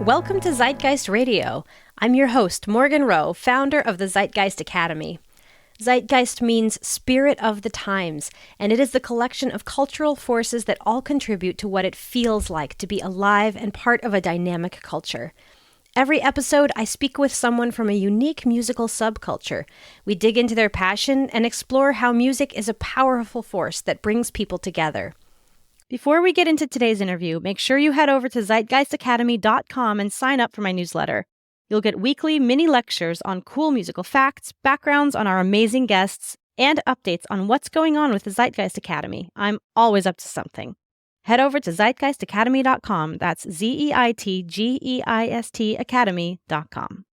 Welcome to Zeitgeist Radio. I'm your host, Morgan Rowe, founder of the Zeitgeist Academy. Zeitgeist means spirit of the times, and it is the collection of cultural forces that all contribute to what it feels like to be alive and part of a dynamic culture. Every episode, I speak with someone from a unique musical subculture. We dig into their passion and explore how music is a powerful force that brings people together. Before we get into today's interview, make sure you head over to zeitgeistacademy.com and sign up for my newsletter. You'll get weekly mini lectures on cool musical facts, backgrounds on our amazing guests, and updates on what's going on with the Zeitgeist Academy. I'm always up to something. Head over to zeitgeistacademy.com. That's ZEITGEIST Academy.com.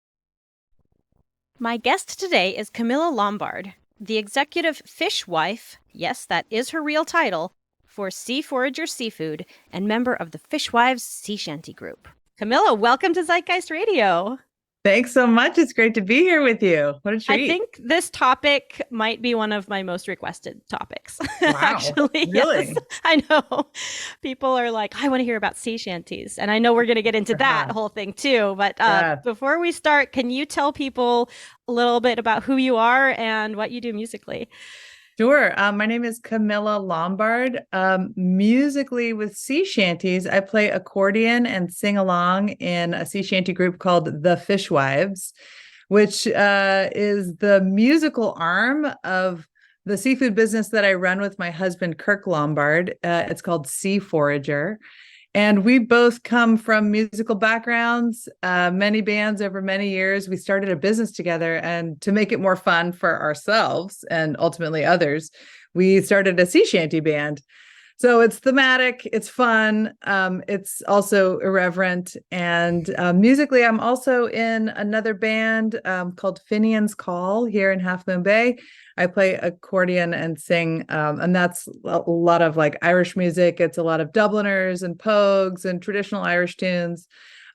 My guest today is Camilla Lombard, the Executive Fishwife, yes, that is her real title, for Sea Forager Seafood and member of the Fishwives sea shanty group. Camilla, welcome to Zeitgeist Radio. Thanks so much. It's great to be here with you. What a treat. I think this topic might be one of my most requested topics. Wow. Actually, really? Yes. I know. People are like, I want to hear about sea shanties. And I know we're going to get into that whole thing too. But before we start, can you tell people a little bit about who you are and what you do musically? Sure. My name is Camilla Lombard. Musically with sea shanties, I play accordion and sing along in a sea shanty group called the Fishwives, which is the musical arm of the seafood business that I run with my husband, Kirk Lombard. It's called Sea Forager. And we both come from musical backgrounds, many bands over many years. We started a business together, and to make it more fun for ourselves and ultimately others, we started a sea shanty band. So it's thematic, it's fun, it's also irreverent. And musically, I'm also in another band called Finian's Call here in Half Moon Bay. I play accordion and sing, and that's a lot of like Irish music. It's a lot of Dubliners and Pogues and traditional Irish tunes.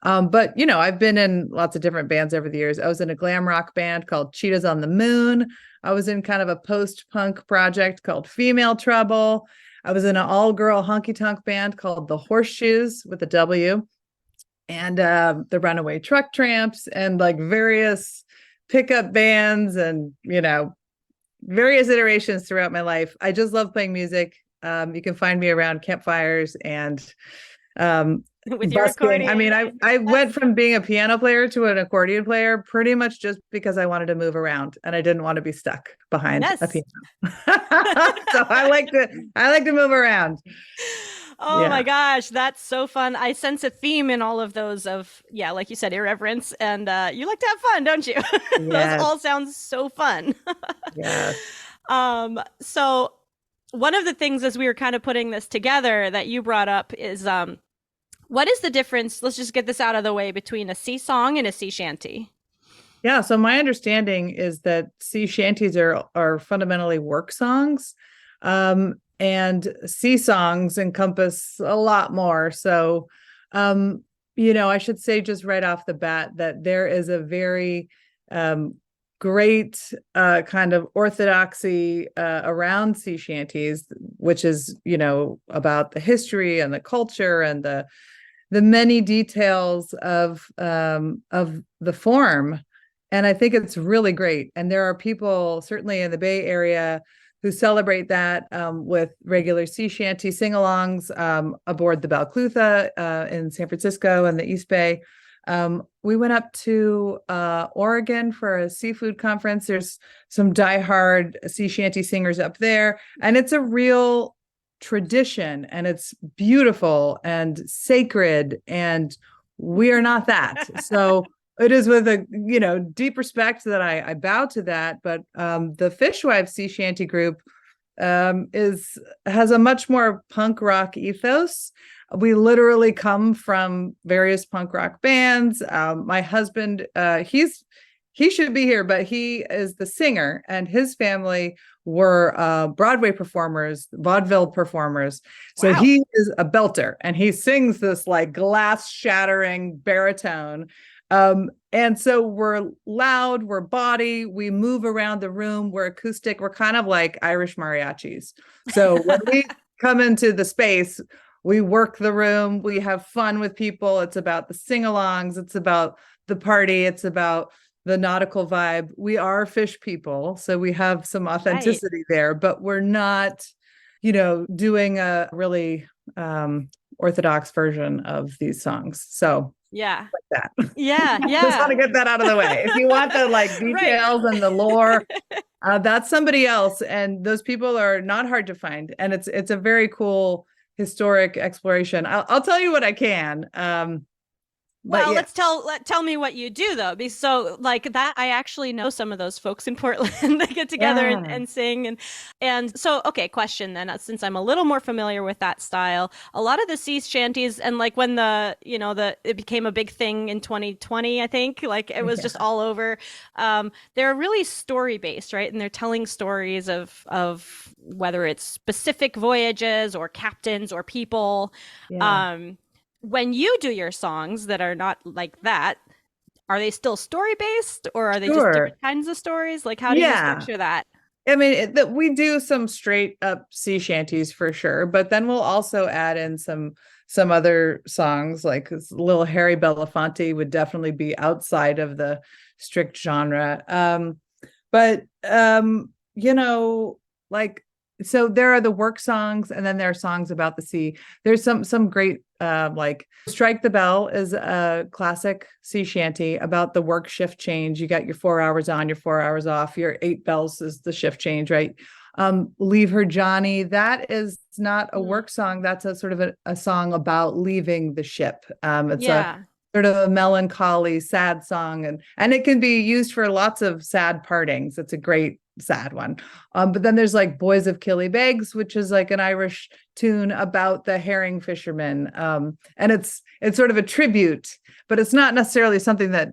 But, you know, I've been in lots of different bands over the years. I was in a glam rock band called Cheetahs on the Moon. I was in kind of a post-punk project called Female Trouble. I was in an all-girl honky-tonk band called the Horseshoes with a W, and the Runaway Truck Tramps, and like various pickup bands and, you know, various iterations throughout my life. I just love playing music. You can find me around campfires and with your busking. accordion. I mean, I went from being a piano player to an accordion player pretty much just because I wanted to move around and I didn't want to be stuck behind a piano. So I like to move around. Oh my gosh, that's so fun. I sense a theme in all of those of, like you said, irreverence. And you like to have fun, don't you? Yes. Those all sound so fun. Yes. So one of the things as we were kind of putting this together that you brought up is what is the difference? Let's just get this out of the way between a sea song and a sea shanty. Yeah, so my understanding is that sea shanties are fundamentally work songs. And sea songs encompass a lot more. So, you know, I should say just right off the bat that there is a very great kind of orthodoxy around sea shanties, which is, you know, about the history and the culture and the many details of the form. And I think it's really great. And there are people certainly in the Bay Area who celebrate that with regular sea shanty sing-alongs aboard the Balclutha in San Francisco and the East Bay. We went up to Oregon for a seafood conference. There's some diehard sea shanty singers up there, and it's a real tradition, and it's beautiful and sacred, and we are not that. So it is with a, you know, deep respect that I bow to that. But the Fishwives sea shanty group has a much more punk rock ethos. We literally come from various punk rock bands. My husband, he should be here, but he is the singer, and his family were Broadway performers, vaudeville performers. So Wow. he is a belter, and he sings this like glass shattering baritone. And so we're loud, we're body, we move around the room, we're acoustic, we're kind of like Irish mariachis. So when we come into the space, we work the room, we have fun with people. It's about the sing-alongs, it's about the party, it's about the nautical vibe. We are fish people, so we have some authenticity there, but we're not, doing a really orthodox version of these songs. So Yeah. like that. Yeah. Just want to get that out of the way. If you want the details and the lore, that's somebody else. And those people are not hard to find. And it's a very cool historic exploration. I'll tell you what I can. Well, tell me what you do though. Because so like that, I actually know some of those folks in Portland that get together and sing. And so, okay, question then, since I'm a little more familiar with that style, a lot of the sea shanties and like when it became a big thing in 2020, I think like it was just all over. They're really story based, right? And they're telling stories of whether it's specific voyages or captains or people. Yeah. When you do your songs that are not like that, are they still story based or are they just different kinds of stories? Like, how do you structure that? I mean, we do some straight up sea shanties for sure, but then we'll also add in some other songs, like little Harry Belafonte would definitely be outside of the strict genre. But like, so there are the work songs, and then there are songs about the sea. There's some great like Strike the Bell is a classic sea shanty about the work shift change. You got your 4 hours on, your 4 hours off, your 8 bells is the shift change, right? Leave Her Johnny, that is not a work song. That's a sort of a song about leaving the ship. It's a sort of a melancholy, sad song, and it can be used for lots of sad partings. It's a great sad one. But then there's like Boys of Killybegs, which is like an Irish tune about the herring fishermen. And it's sort of a tribute, but it's not necessarily something that,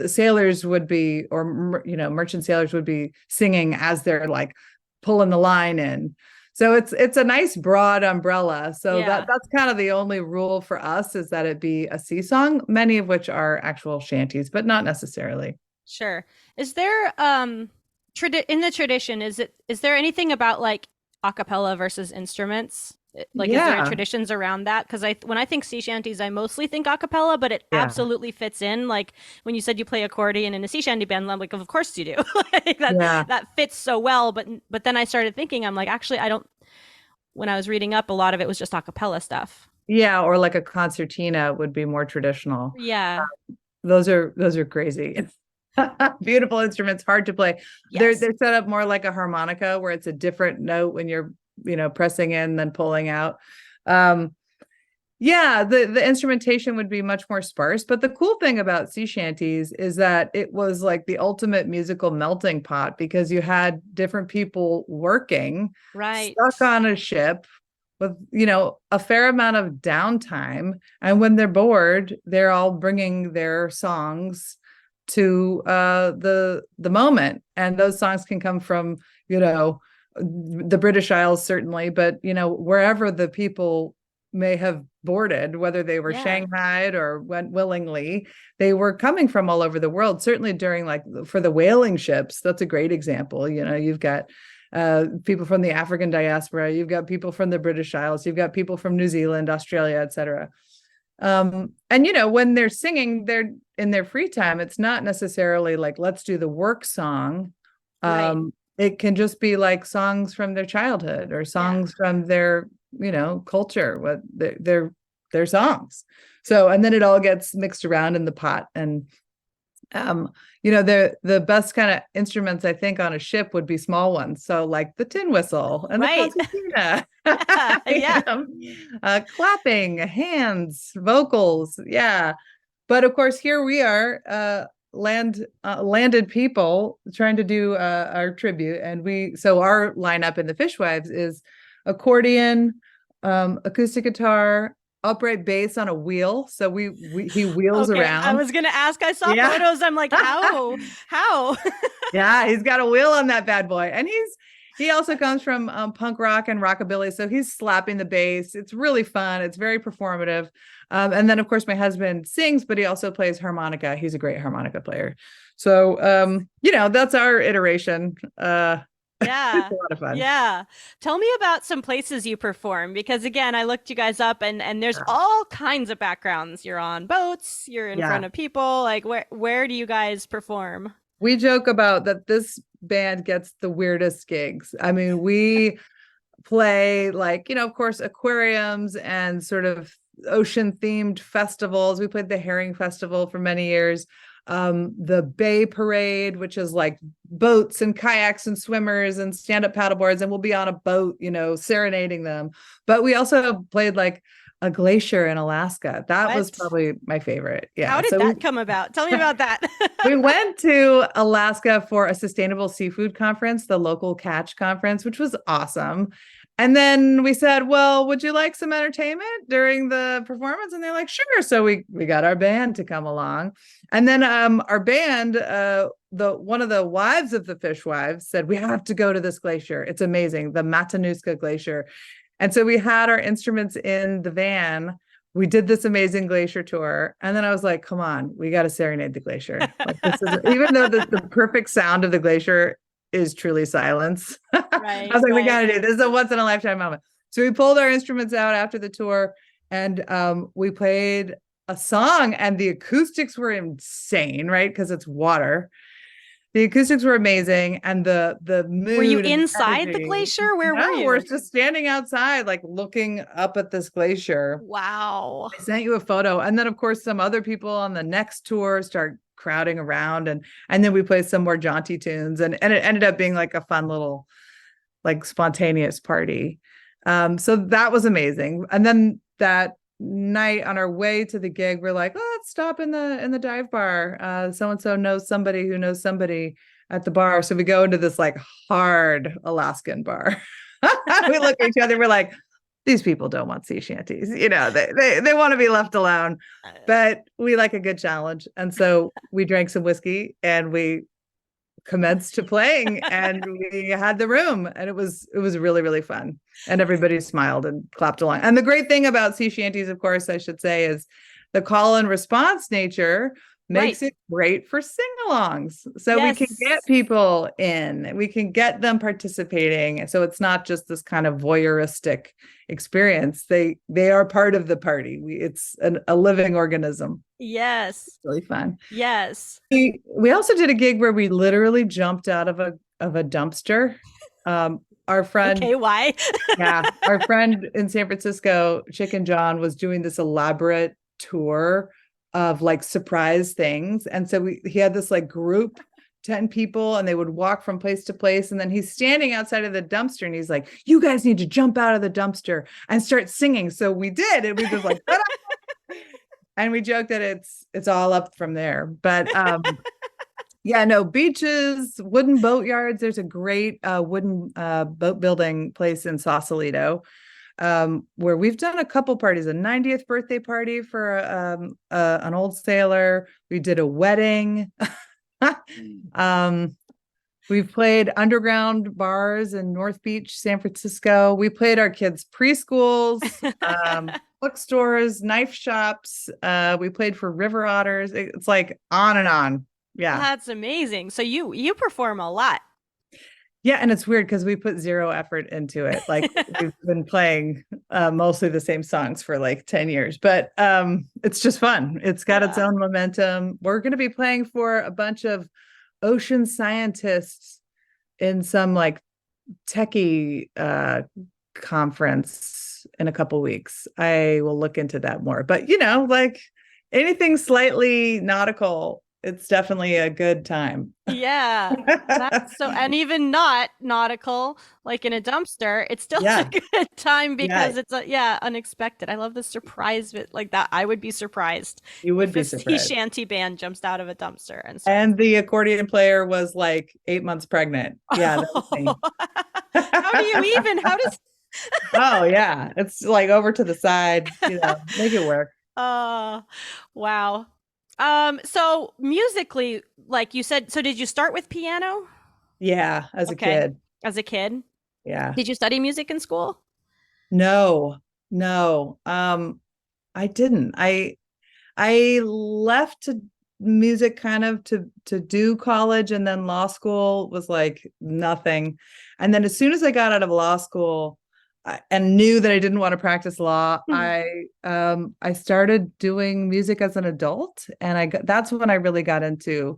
sailors would be, or, merchant sailors would be singing as they're like pulling the line in. So it's a nice broad umbrella. So that's kind of the only rule for us, is that it be a sea song, many of which are actual shanties, but not necessarily. Sure. Is there in the tradition, is there anything about like a cappella versus instruments? Like, is there traditions around that? Because when I think sea shanties, I mostly think a cappella, but it absolutely fits in. Like when you said you play accordion in a sea shanty band, I'm like, of course you do. Like that fits so well. But then I started thinking, I'm like, actually, I don't. When I was reading up, a lot of it was just a cappella stuff. Yeah, or like a concertina would be more traditional. Yeah, those are crazy. Beautiful instruments, hard to play. Yes. They're set up more like a harmonica, where it's a different note when you're pressing in than pulling out. The instrumentation would be much more sparse, but the cool thing about sea shanties is that it was like the ultimate musical melting pot, because you had different people working stuck on a ship with a fair amount of downtime, and when they're bored, they're all bringing their songs to the moment, and those songs can come from the British Isles, certainly, but wherever the people may have boarded, whether they were shanghaied or went willingly, they were coming from all over the world. Certainly during, like, for the whaling ships, that's a great example. You've got people from the African diaspora, you've got people from the British Isles, you've got people from New Zealand, Australia, etc. And when they're singing, they're in their free time. It's not necessarily like, let's do the work song. It can just be like songs from their childhood, or songs from their culture, what their songs. So, and then it all gets mixed around in the pot. And the best kind of instruments, I think, on a ship would be small ones. So like the tin whistle and the concertina, clapping, hands, vocals. Yeah. But of course, here we are, landed people trying to do our tribute. And so our lineup in the Fishwives is accordion, acoustic guitar, upright bass on a wheel. So he wheels around. I was gonna ask. I saw photos. I'm like, how? Yeah, he's got a wheel on that bad boy, and he also comes from punk rock and rockabilly. So he's slapping the bass. It's really fun. It's very performative. And then of course my husband sings, but he also plays harmonica. He's a great harmonica player. So that's our iteration. Yeah. A lot of fun. Yeah. Tell me about some places you perform because again, I looked you guys up and there's all kinds of backgrounds. You're on boats, you're in Yeah. front of people. Like where do you guys perform? We joke about that this band gets the weirdest gigs. I mean, we play like, of course, aquariums and sort of ocean themed festivals. We played the Herring Festival for many years. The Bay Parade, which is like boats and kayaks and swimmers and stand-up paddleboards, and we'll be on a boat, serenading them. But we also played like a glacier in Alaska. That was What? probably my favorite. How Yeah. did So that come about? Tell me about that. we went to Alaska for a sustainable seafood conference, the local catch conference, which was awesome. And then we said, well, would you like some entertainment during the performance? And they're like, sure. So we got our band to come along. And then our band, the one of the wives of the Fishwives said, we have to go to this glacier. It's amazing, the Matanuska Glacier. And so we had our instruments in the van. We did this amazing glacier tour. And then I was like, come on, we got to serenade the glacier. Like this is, even though the perfect sound of the glacier is truly silence. I was like, we got to do this. Is a once in a lifetime moment. So we pulled our instruments out after the tour and we played a song and the acoustics were insane, right? Because it's water. The acoustics were amazing, and the mood. Were you inside the glacier? Where were you? We're just standing outside, like looking up at this glacier. Wow. I sent you a photo, and then of course some other people on the next tour start crowding around, and then we played some more jaunty tunes, and it ended up being like a fun little, like spontaneous party. So that was amazing, and then that night on our way to the gig we're like, oh, let's stop in the dive bar, so and so knows somebody who knows somebody at the bar, so we go into this like hard Alaskan bar. We look at each other, we're like, these people don't want sea shanties, they want to be left alone, but we like a good challenge, and so we drank some whiskey and we commenced to playing and we had the room, and it was really, really fun, and everybody smiled and clapped along. And the great thing about sea shanties, of course, I should say, is the call and response nature makes it great for sing-alongs. So we can get people in, we can get them participating, so it's not just this kind of voyeuristic experience. They are part of the party. It's a living organism. Yes. It's really fun. Yes. We also did a gig where we literally jumped out of a dumpster. Our friend, okay, why? our friend in San Francisco, Chicken John, was doing this elaborate tour of like surprise things, and so he had this like group 10 people, and they would walk from place to place, and then he's standing outside of the dumpster and he's like, you guys need to jump out of the dumpster and start singing. So we did, and we just like and we joked that it's all up from there. But yeah, no, beaches, wooden boat yards. There's a great wooden boat building place in Sausalito, where we've done a couple parties, a 90th birthday party for an old sailor. We did a wedding. We've played underground bars in North Beach, San Francisco. We played our kids' preschools, bookstores, knife shops. We played for river otters. It's like on and on. Yeah. That's amazing. So you perform a lot. Yeah, and it's weird because we put zero effort into it. Like we've been playing mostly the same songs for like 10 years, but it's just fun. It's got its own momentum. We're going to be playing for a bunch of ocean scientists in some like techie conference in a couple weeks. I will look into that more, but like anything slightly nautical, it's definitely a good time. Yeah. That's and even not nautical, like in a dumpster, it's still a good time because it's unexpected. I love the surprise bit like that. I would be surprised. You would be surprised. Sea shanty band jumps out of a dumpster and the accordion player was like 8 months pregnant. Yeah. How do you even? How does? Oh yeah, it's like over to the side. Make it work. Wow. So musically, like you said, so did you start with piano? Yeah, as a kid. As a kid? Yeah. Did you study music in school? No. I didn't. I left to music kind of to do college, and then law school was like nothing. And then as soon as I got out of law school and knew that I didn't want to practice law, I started doing music as an adult, and that's when I really got into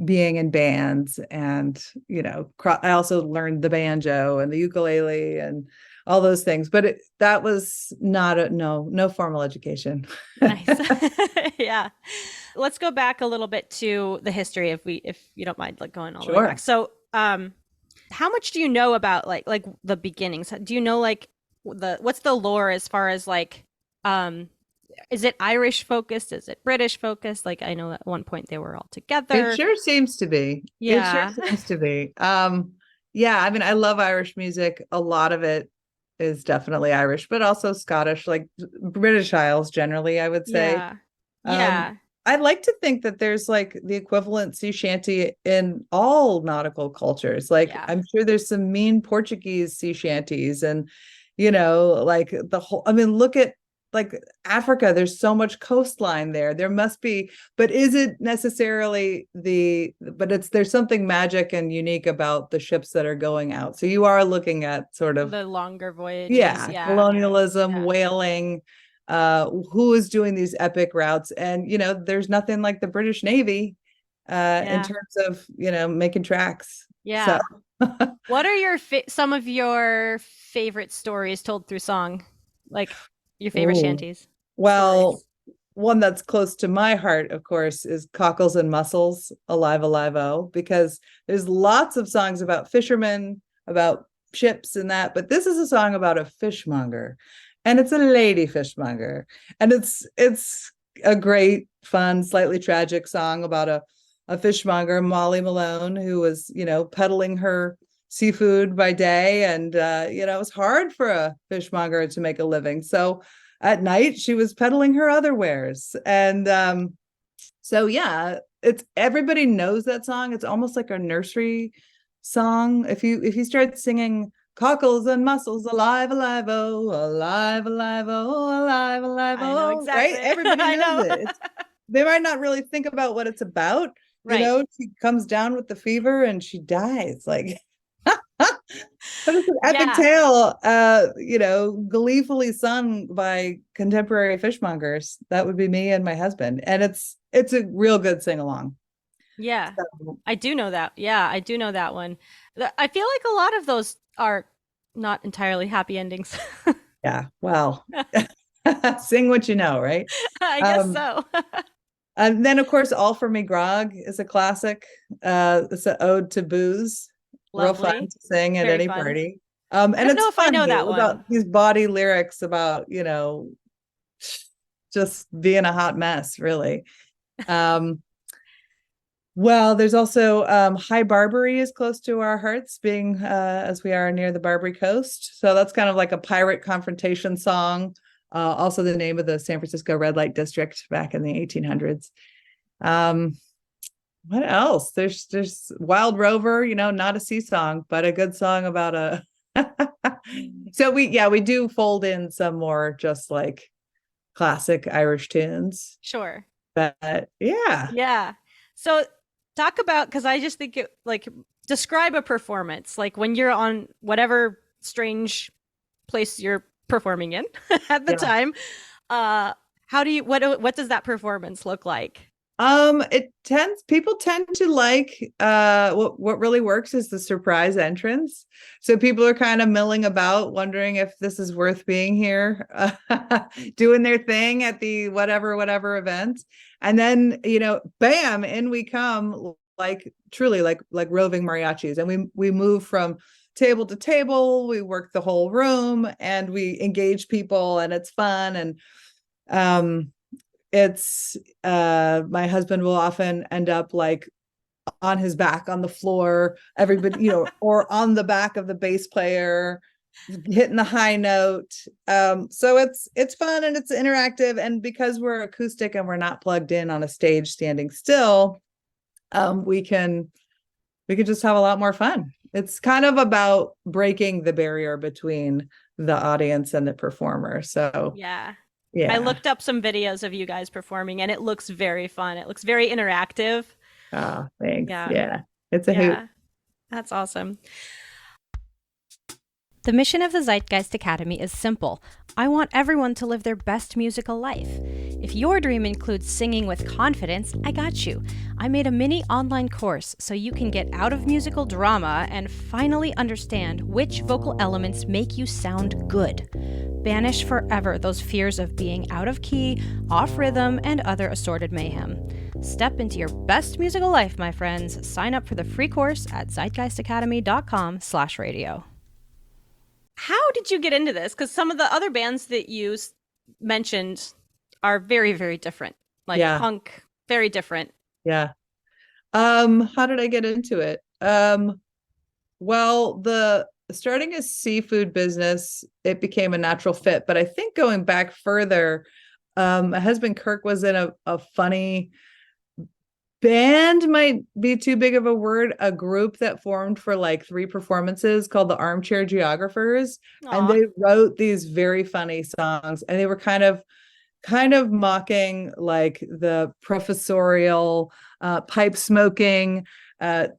being in bands. And I also learned the banjo and the ukulele and all those things, but that was not no formal education. Nice. Yeah. Let's go back a little bit to the history if you don't mind, like going all the way back. So how much do you know about like the beginnings? Do you know like what's the lore as far as like is it Irish focused? Is it British focused? Like I know at one point they were all together. It sure seems to be. Yeah. It sure seems to be. Yeah, I mean, I love Irish music. A lot of it is definitely Irish, but also Scottish, like British Isles generally, I would say. Yeah. Yeah. I like to think that there's like the equivalent sea shanty in all nautical cultures. Like I'm sure there's some mean Portuguese sea shanties, and like the whole, I mean, look at like Africa, there's so much coastline there. There must be, but is it necessarily there's something magic and unique about the ships that are going out. So you are looking at sort of the longer voyages. Colonialism, whaling, who is doing these epic routes. And, there's nothing like the British Navy in terms of, making tracks. Yeah. So. What are some of your favorite stories told through song? Like, your favorite shanties? Well, stories. One that's close to my heart, of course, is Cockles and Mussels, Alive, Alive, Oh, because there's lots of songs about fishermen, about ships and that, but this is a song about a fishmonger, and it's a lady fishmonger. And it's a great, fun, slightly tragic song about a fishmonger, Molly Malone, who was, peddling her seafood by day, and it was hard for a fishmonger to make a living. So at night she was peddling her other wares. And so it's everybody knows that song. It's almost like a nursery song. If you start singing Cockles and Mussels, alive, alive, oh, alive, alive, oh, alive, alive, oh, I know exactly. Right? Everybody knows it. They might not really think about what it's about. Right. She comes down with the fever and she dies. Like but it's an epic tale, gleefully sung by contemporary fishmongers. That would be me and my husband. And it's a real good sing-along. Yeah. So. I do know that. Yeah, I do know that one. I feel like a lot of those are not entirely happy endings. Yeah. Well, sing what you know, right? I guess so. And then, of course, All for Me Grog is a classic. It's an ode to booze. Lovely. Real fun to sing at any party. And I don't know if I know that one. About these body lyrics about, just being a hot mess, really. Well, there's also High Barbary is close to our hearts, being as we are near the Barbary Coast. So that's kind of like a pirate confrontation song. Also the name of the San Francisco Red Light District back in the 1800s. What else? There's Wild Rover, not a sea song, but a good song about a so we do fold in some more just like classic Irish tunes. Sure. But yeah. So talk about, because I just think describe a performance, like when you're on whatever strange place you're performing in at the time. What does that performance look like? People tend to like what really works is the surprise entrance. So people are kind of milling about, wondering if this is worth being here, doing their thing at the whatever event. And then, bam, in we come, like truly like roving mariachis. And we move from table to table, we work the whole room, and we engage people, and it's fun. And it's my husband will often end up like on his back on the floor, everybody, or on the back of the bass player, hitting the high note. So it's fun and it's interactive. And because we're acoustic and we're not plugged in on a stage standing still, we can just have a lot more fun. It's kind of about breaking the barrier between the audience and the performer. So yeah. I Yeah. looked up some videos of you guys performing and it looks very fun. It looks very interactive. Oh, thanks. Yeah. Yeah. It's a hoot. Yeah. That's awesome. The mission of the Zeitgeist Academy is simple. I want everyone to live their best musical life. If your dream includes singing with confidence, I got you. I made a mini online course so you can get out of musical drama and finally understand which vocal elements make you sound good. Banish forever those fears of being out of key, off rhythm, and other assorted mayhem. Step into your best musical life, my friends. Sign up for the free course at zeitgeistacademy.com/radio. How did you get into this? Because some of the other bands that you mentioned are very, very different. Like Yeah. punk, very different. Yeah. How did I get into it? Well, the starting a seafood business, it became a natural fit. But I think going back further, my husband Kirk was in a funny band, might be too big of a word, a group that formed for like 3 performances called the Armchair Geographers. And Aw. they wrote these very funny songs, and they were kind of mocking like the professorial pipe smoking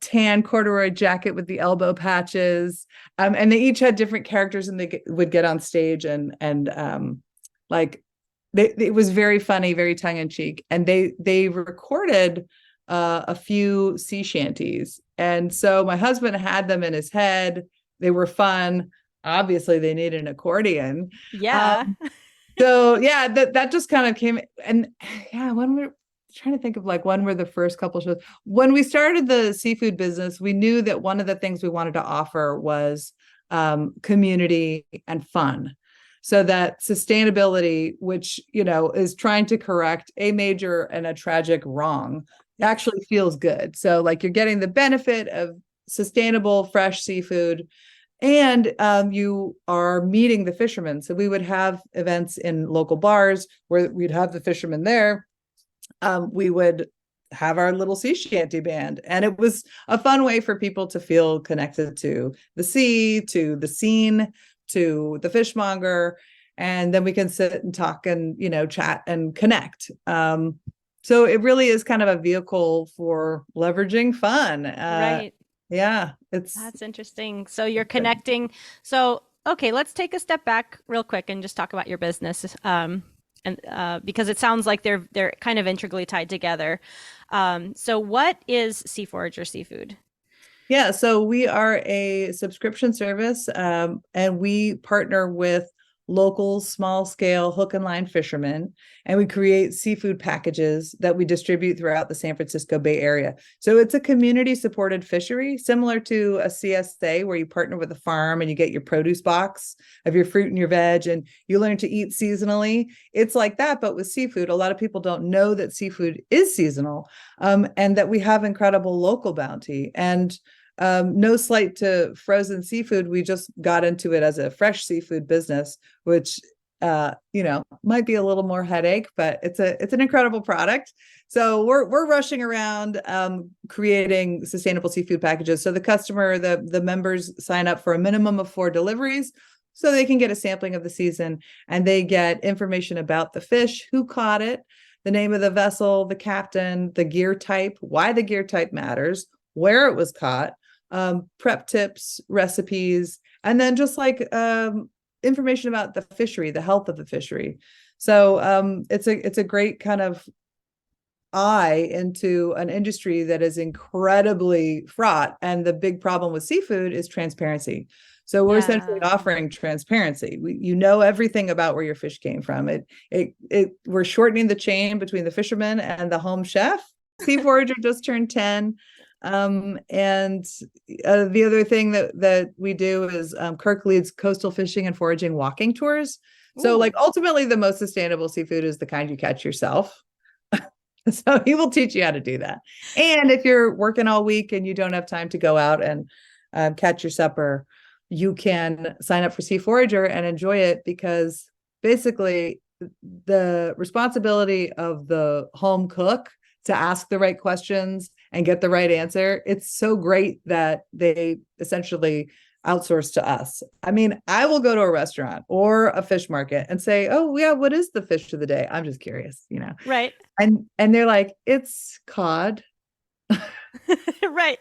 tan corduroy jacket with the elbow patches, and they each had different characters, and they would get on stage and like it was very funny, very tongue-in-cheek, and they recorded a few sea shanties, and so my husband had them in his head. They were fun. Obviously they need an accordion. Yeah. So yeah, that just kind of came. And yeah, when we're trying to think of like when were the first couple shows. When we started the seafood business, we knew that one of the things we wanted to offer was community and fun. So that sustainability, which, is trying to correct a major and a tragic wrong, actually feels good. So like you're getting the benefit of sustainable, fresh seafood, and you are meeting the fishermen. So we would have events in local bars where we'd have the fishermen there. We would have our little sea shanty band, and it was a fun way for people to feel connected to the sea, to the scene, to the fishmonger, and then we can sit and talk and chat and connect. So it really is kind of a vehicle for leveraging fun. Right. Yeah, it's That's interesting. So you're connecting. So, okay, let's take a step back real quick and just talk about your business. And because it sounds like they're kind of integrally tied together. So what is Sea Forager Seafood? Yeah, so we are a subscription service, and we partner with local small scale hook and line fishermen, and we create seafood packages that we distribute throughout the San Francisco Bay Area. So it's a community supported fishery, similar to a CSA where you partner with a farm and you get your produce box of your fruit and your veg, and you learn to eat seasonally. It's like that, but with seafood. A lot of people don't know that seafood is seasonal, and that we have incredible local bounty. And no slight to frozen seafood, we just got into it as a fresh seafood business, which might be a little more headache, but it's an incredible product. So we're rushing around creating sustainable seafood packages. So the members sign up for a minimum of 4 deliveries, so they can get a sampling of the season, and they get information about the fish, who caught it, the name of the vessel, the captain, the gear type, why the gear type matters, where it was caught, prep tips, recipes, and then just like information about the fishery, the health of the fishery. So it's a great kind of eye into an industry that is incredibly fraught. And the big problem with seafood is transparency. So we're essentially offering transparency. You know everything about where your fish came from. We're shortening the chain between the fisherman and the home chef. Sea Forager just turned 10. And the other thing that we do is Kirk leads coastal fishing and foraging walking tours. So like ultimately the most sustainable seafood is the kind you catch yourself. So he will teach you how to do that. And if you're working all week and you don't have time to go out and catch your supper, you can sign up for Sea Forager and enjoy it, because basically the responsibility of the home cook to ask the right questions and get the right answer. It's so great that they essentially outsourced to us. I mean, I will go to a restaurant or a fish market and say, "Oh, yeah, what is the fish of the day?" I'm just curious, Right. And they're like, "It's cod," Right.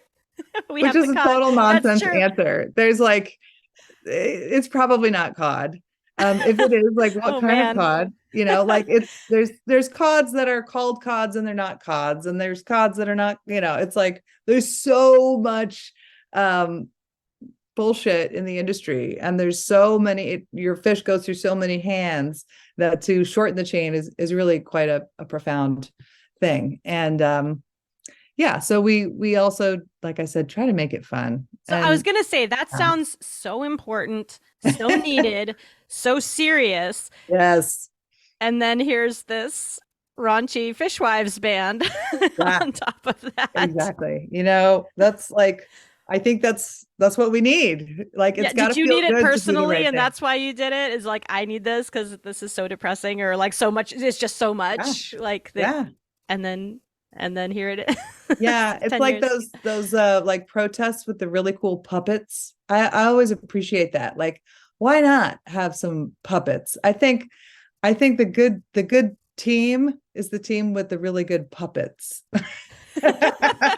We which have is the a cod. total That's nonsense true. answer. There's like, it's probably not cod. If it is, like, what Oh kind of man. cod? Like, there's cods that are called cods and they're not cods, and there's cods that are not. It's like there's so much um bullshit in the industry, and there's so many. Your fish goes through so many hands that to shorten the chain is really quite a profound thing. And yeah, so we also, like I said, try to make it fun. So I was And gonna say that sounds so important, so needed, so serious. yes, And then here's this raunchy Fishwives band yeah, on top of that. exactly. That's like, I think that's what we need. Like, Yeah, it's got did to you feel need it good to do the personally right and thing. that's why you did it? Is like I need this because this is so depressing or like so much it's just so Yeah, much like that yeah. and then here it is. Yeah, it's 10 like years. those like protests with the really cool puppets. I always appreciate that. Like, why not have some puppets? I think the good team is the team with the really good puppets.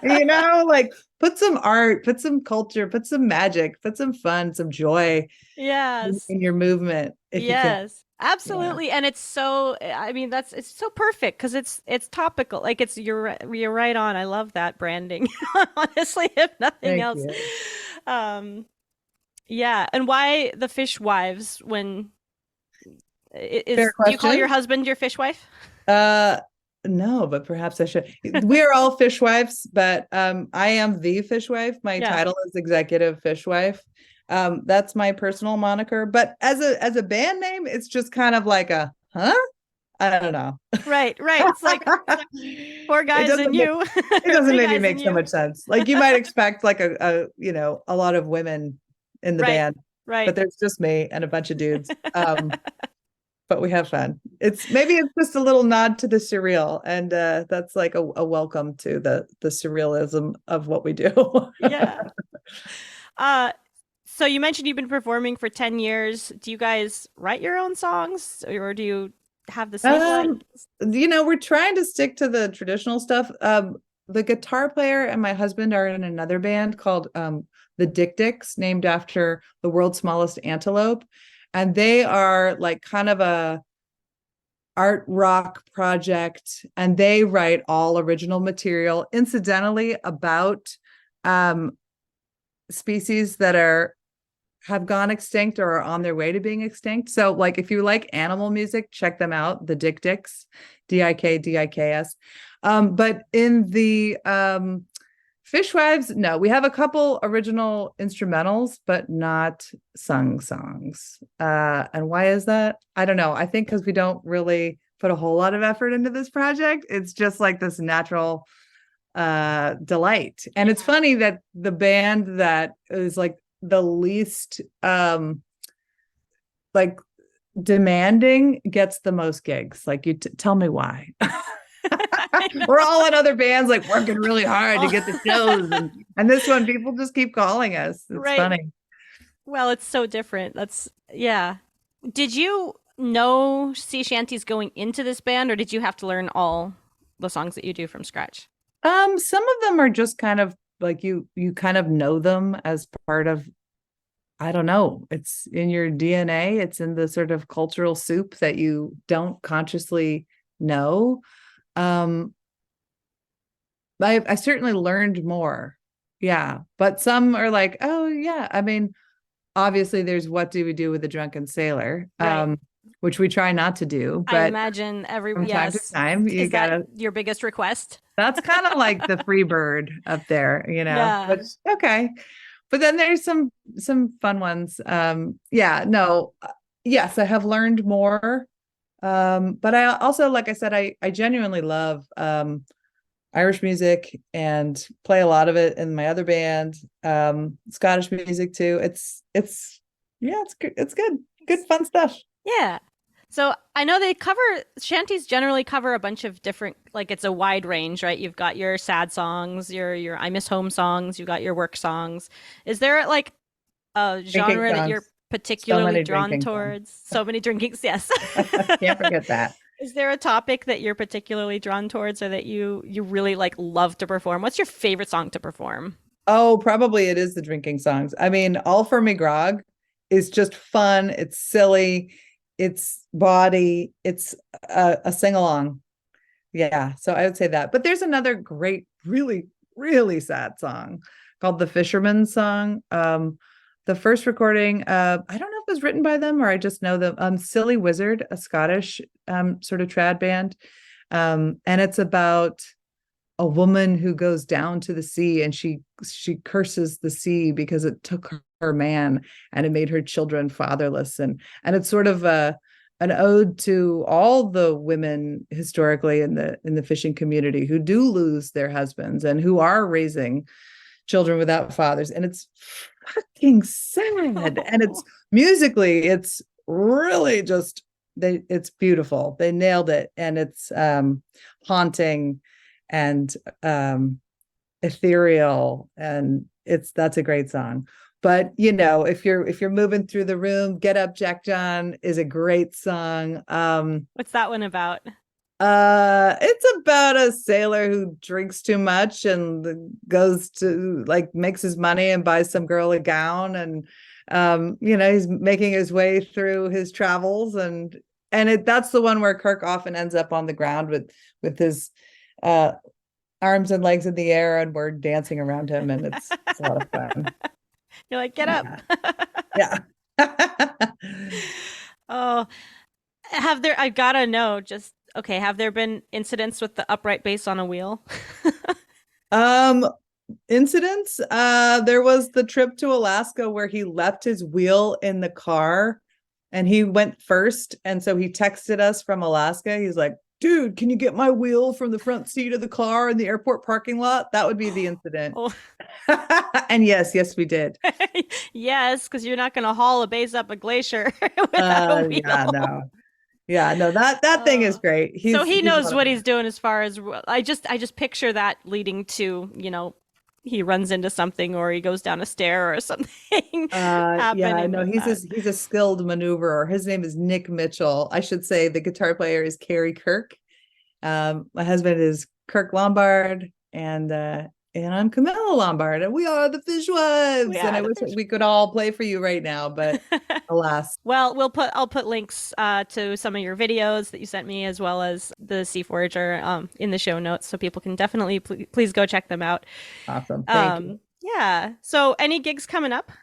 Like, put some art, put some culture, put some magic, put some fun, some joy Yes. in your movement if you can. Yes, Yeah. absolutely. And it's so, I mean, it's so perfect because it's topical. Like you're right on. I love that branding. Honestly, if nothing Thank else. you. Um, yeah. And why the fishwives when Fair do you call your question. husband your fishwife? Uh, no, but perhaps I should. We are all fishwives, but I am the fishwife. My Yeah. title is Executive Fishwife. That's my personal moniker. But as a band name, it's just kind of like a huh? I don't know. Right, right. It's like four It guys doesn't and make you, it or doesn't three maybe guys make and so you. much sense. Like, you might expect like a lot of women in the Right, band, but right. there's just me and a bunch of dudes. But we have fun. Maybe it's just a little nod to the surreal, and that's like a welcome to the surrealism of what we do. Yeah. Uh, so you mentioned you've been performing for 10 years. Do you guys write your own songs or do you have the sing along? um, we're trying to stick to the traditional stuff. The guitar player and my husband are in another band called the Dicks, named after the world's smallest antelope, and they are like kind of a art rock project, and they write all original material, incidentally, about um species that have gone extinct or are on their way to being extinct. So, like, if you like animal music, check them out, the Dicks, Dicks. But in the Fishwives, no, we have a couple original instrumentals, but not sung songs. And why is that? I don't know. I think because we don't really put a whole lot of effort into this project. It's just like this natural delight. And it's Yeah. funny that the band that is like the least like demanding gets the most gigs. Like, tell me why. I We're know. all in other bands like working really hard to Oh. get the shows, and this one, people just keep calling us. It's Right. funny. Well, it's so different. That's, yeah. Did you know sea shanties going into this band or did you have to learn all the songs that you do from scratch? Some of them are just kind of like, you kind of know them as part of, I don't know, it's in your DNA, it's in the sort of cultural soup that you don't consciously know. um I certainly learned more. Yeah, but some are like, oh yeah, I mean, obviously there's What Do We Do with a Drunken Sailor, Right. which we try not to do, I but imagine from time to yes. time you Is that gotta. your biggest request? That's kind of like the free bird up there, Yeah. but okay. But then there's some fun ones. Yeah, no, yes, I have learned more. But I also, like I said, I genuinely love Irish music and play a lot of it in my other band. Scottish music too. It's yeah, it's good. It's good. Good fun stuff. Yeah. So I know they cover shanties generally cover a bunch of different like it's a wide range, right? You've got your sad songs, your I miss home songs, you got your work songs. Is there like a Drinking genre that you're songs. So particularly many drawn drinking songs. towards? So many drinkings, yes. Can't forget that. Is there a topic that you're particularly drawn towards or that you really like love to perform? What's your favorite song to perform? Oh, probably it is the drinking songs. I mean, All for Me Grog is just fun. It's silly. It's body. It's a sing along. Yeah. So I would say that. But there's another great, really, really sad song called The Fisherman's Song. The first recording, I don't know if it was written by them or I just know them. Silly Wizard, a Scottish sort of trad band. And it's about a woman who goes down to the sea and she curses the sea because it took her man and it made her children fatherless, and it's sort of a an ode to all the women historically in the fishing community who do lose their husbands and who are raising children without fathers, and it's fucking sad. And it's musically it's really just it's beautiful. They nailed it, and it's haunting and ethereal, and that's a great song. But if you're moving through the room, Get Up Jack John is a great song. What's that one about? It's about a sailor who drinks too much and goes to like makes his money and buys some girl a gown, and he's making his way through his travels, and that's the one where Kirk often ends up on the ground with his uh arms and legs in the air, and we're dancing around him, and it's a lot of fun. You're like, get up. Yeah. Oh, I gotta know, just okay, have there been incidents with the upright bass on a wheel? um Incidents, there was the trip to Alaska where he left his wheel in the car and he went first, and so he texted us from Alaska. He's like, dude, can you get my wheel from the front seat of the car in the airport parking lot? That would be the incident. Oh. And yes, we did. Yes, because you're not going to haul a bass up a glacier without a Yeah, wheel. no, that thing is great. So he He's knows what he's doing as far as I just picture that leading to, he runs into something or he goes down a stair or something Yeah, happening no, with that. he's a skilled maneuverer. His name is Nick Mitchell. I should say the guitar player is Carrie Kirk. My husband is Kirk Lombard, and I'm Camilla Lombard, and we are the We Fishwives. And are I the wish fish. we could all play for you right now, but alas. Well, I'll put links to some of your videos that you sent me as well as the Sea Forager in the show notes, so people can definitely please go check them out. Awesome. Thank you. Yeah. So any gigs coming up?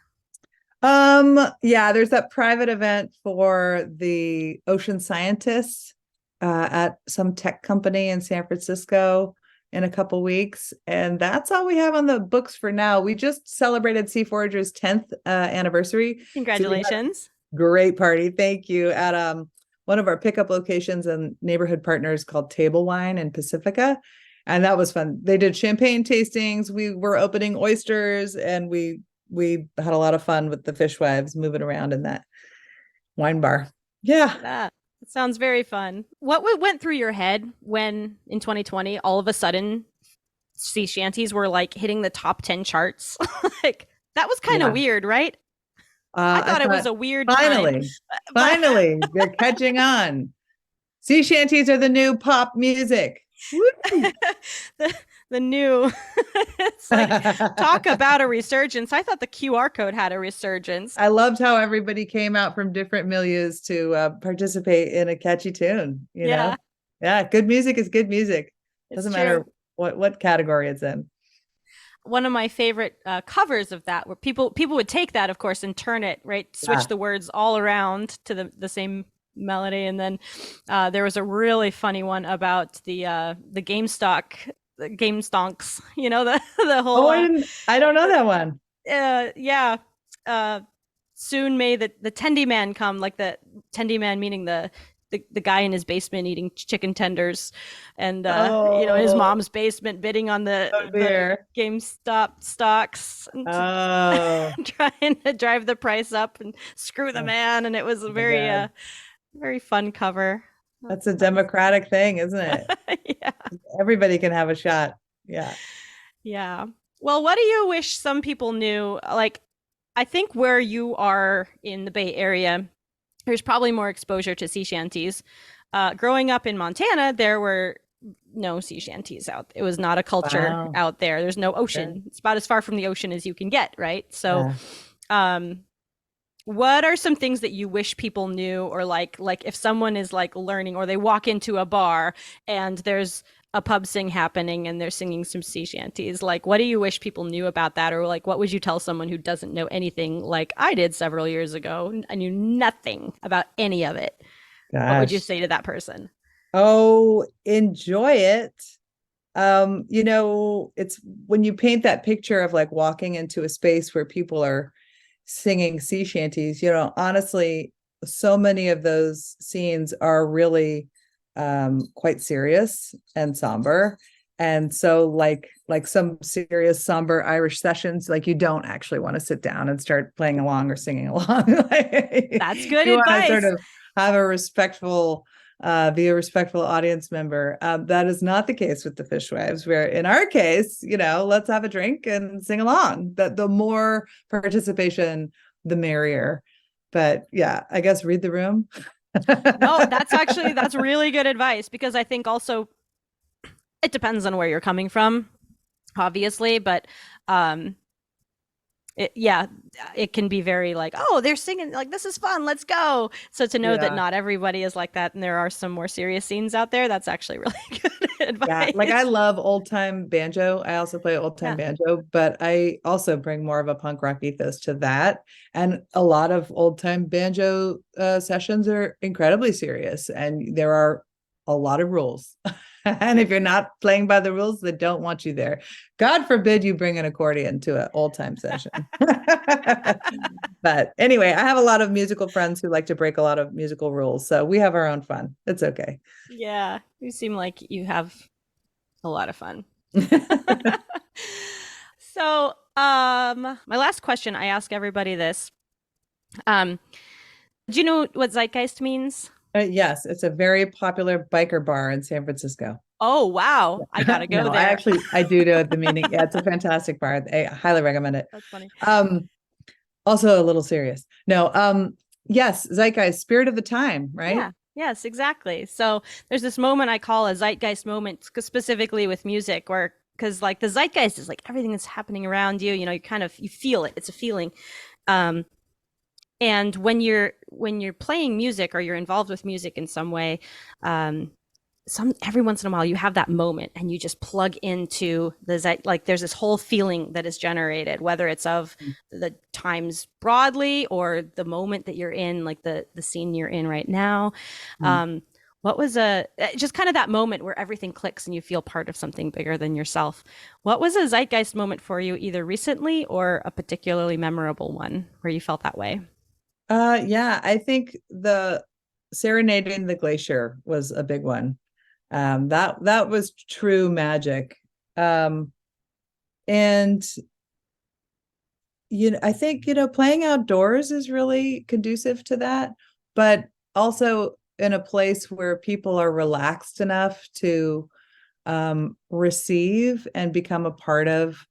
Yeah, there's that private event for the ocean scientists at some tech company in San Francisco in a couple weeks, and that's all we have on the books for now. We just celebrated Sea Forager's 10th anniversary. So we had Congratulations. a great party. Thank you. At one of our pickup locations and neighborhood partners called Table Wine in Pacifica. And that was fun. They did champagne tastings. We were opening oysters, and we had a lot of fun with the Fishwives moving around in that wine bar. Yeah. That sounds very fun. What went through your head when in 2020 all of a sudden sea shanties were like hitting the top 10 charts? Like that was kind of Yeah. weird, right? I thought it was a weird time. Finally, But finally, they're catching on. Sea shanties are the new pop music. Woo! the the new it's like talk about a resurgence. I thought the QR code had a resurgence. I loved how everybody came out from different milieus to participate in a catchy tune. Yeah, Yeah, good music is good music. it's Doesn't true. matter what category it's in. One of my favorite covers of that, where people would take that, of course, and turn it right, switch Yeah. the words all around to the same melody, and then there was a really funny one about the game stonks. You know the whole Oh, I don't know that one. yeah. Uh, Soon may the tendy man come, like the tendy man meaning the guy in his basement eating chicken tenders, and in his Oh, mom's basement bidding on oh the dear. GameStop stocks, and Oh, trying to drive the price up and screw the oh man. And it was a my God. very fun cover. That's a democratic thing, isn't it? Yeah, Everybody can have a shot. Yeah. yeah. Well, what do you wish some people knew? Like I think where you are in the Bay Area, there's probably more exposure to sea shanties. Growing up in Montana, there were no sea shanties out. It was not a culture Wow. out there. There's no Sure. ocean. It's about as far from the ocean as you can get, right? So, Yeah. um, what are some things that you wish people knew, or like if someone is like learning, or they walk into a bar and there's a pub sing happening and they're singing some sea shanties, like what do you wish people knew about that, or like what would you tell someone who doesn't know anything like I did several years ago? I knew nothing about any of it. What would you Gosh. say to that person? Oh, enjoy it. It's when you paint that picture of like walking into a space where people are singing sea shanties, honestly, so many of those scenes are really quite serious and somber. And so like some serious somber Irish sessions, like you don't actually want to sit down and start playing along or singing along. That's good You want to sort advice. of have a respectful be a respectful audience member. That is not the case with the Fishwives, where in our case, let's have a drink and sing along. That the more participation, the merrier. But yeah, I guess read the room. No, that's really good advice, because I think also it depends on where you're coming from, obviously, but um yeah, it can be very like, oh, they're singing, like this is fun, let's go. So to know that Yeah. not everybody is like that, and there are some more serious scenes out there, that's actually really good Yeah, like I advice. love old time banjo. I also play old time Yeah. banjo, but I also bring more of a punk rock ethos to that. And a lot of old time banjo sessions are incredibly serious, and there are a lot of rules. And if you're not playing by the rules, they don't want you there. God forbid you bring an accordion to an old time session. But anyway, I have a lot of musical friends who like to break a lot of musical rules, so we have our own fun. It's okay. Yeah, you seem like you have a lot of fun. So, my last question, I ask everybody this. Um, do you know what zeitgeist means? Yes, it's a very popular biker bar in San Francisco. Oh, wow. I gotta go No, there. I do know the meaning. Yeah, it's a fantastic bar. I highly recommend it. That's funny. Um, Also a little serious. No, yes, zeitgeist, spirit of the time, right? Yeah. Yes, exactly. So there's this moment I call a zeitgeist moment, specifically with music, where because like the zeitgeist is like everything that's happening around you. You know, you feel it. It's a feeling. Um, and when you're playing music, or you're involved with music in some way, um, every once in a while you have that moment and you just plug into like there's this whole feeling that is generated, whether it's of the times broadly or the moment that you're in, like the scene you're in right now. Mm. What was a just kind of that moment where everything clicks and you feel part of something bigger than yourself? What was a zeitgeist moment for you, either recently or a particularly memorable one where you felt that way? Yeah, I think the serenading the glacier was a big one. That was true magic. Um, and I think, playing outdoors is really conducive to that, but also in a place where people are relaxed enough to receive and become a part of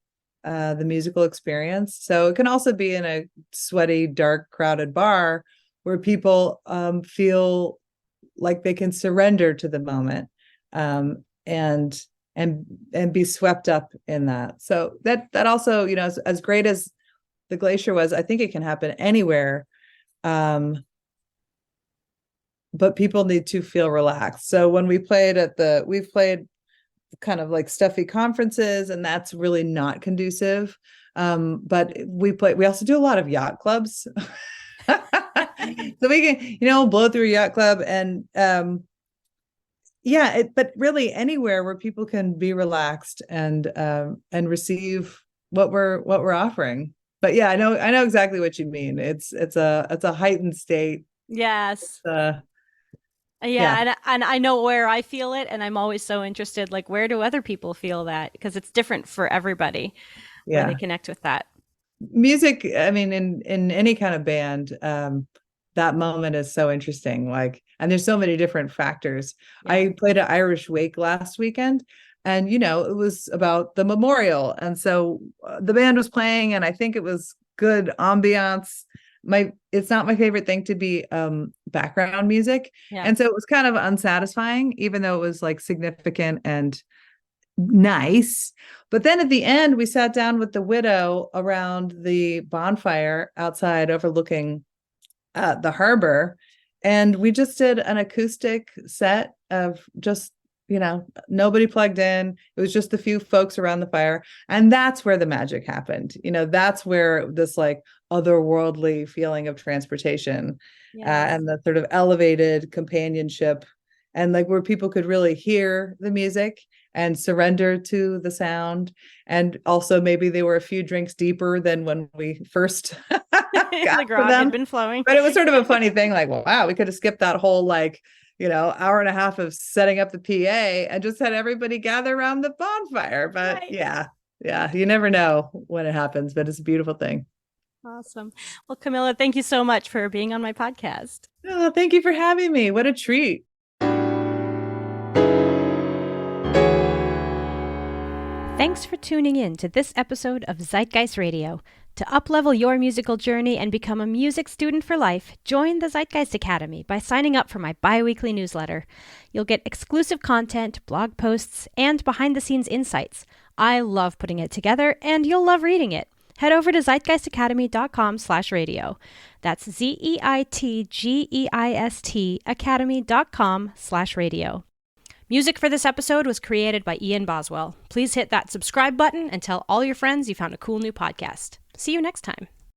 the musical experience. So it can also be in a sweaty, dark, crowded bar where people feel like they can surrender to the moment, and and be swept up in that. So that also, as great as the glacier was, I think it can happen anywhere. Um, but people need to feel relaxed. So when we've played kind of like stuffy conferences, and that's really not conducive. But we also do a lot of yacht clubs. So we can, blow through a yacht club, and yeah, but really anywhere where people can be relaxed and receive what we're offering. But yeah, I know exactly what you mean. It's a heightened state. Yes. Uh, Yeah, yeah, and I know where I feel it, and I'm always so interested, like where do other people feel that? Because it's different for everybody where they yeah. connect with that. Music, I mean, in any kind of band, that moment is so interesting. Like, and there's so many different factors. Yeah. I played an Irish wake last weekend, and it was about the memorial. And so the band was playing, and I think it was good ambiance. It's not my favorite thing to be background music. Yeah. And so it was kind of unsatisfying, even though it was like significant and nice. But then at the end, we sat down with the widow around the bonfire outside overlooking the harbor. And we just did an acoustic set of just, nobody plugged in. It was just a few folks around the fire. And that's where the magic happened. That's where this like otherworldly feeling of transportation and the sort of elevated companionship and like where people could really hear the music and surrender to the sound. And also maybe they were a few drinks deeper than when we first got the grog had been flowing. But it was sort of a funny thing, like, well, wow, we could have skipped that whole hour and a half of setting up the PA and just had everybody gather around the bonfire. But right. yeah, you never know when it happens, but it's a beautiful thing. Awesome. Well, Camilla, thank you so much for being on my podcast. Oh, thank you for having me. What a treat. Thanks for tuning in to this episode of Zeitgeist Radio. To uplevel your musical journey and become a music student for life, join the Zeitgeist Academy by signing up for my bi-weekly newsletter. You'll get exclusive content, blog posts, and behind-the-scenes insights. I love putting it together, and you'll love reading it. Head over to zeitgeistacademy.com/radio. That's ZEITGEIST academy.com/radio. Music for this episode was created by Ian Boswell. Please hit that subscribe button and tell all your friends you found a cool new podcast. See you next time.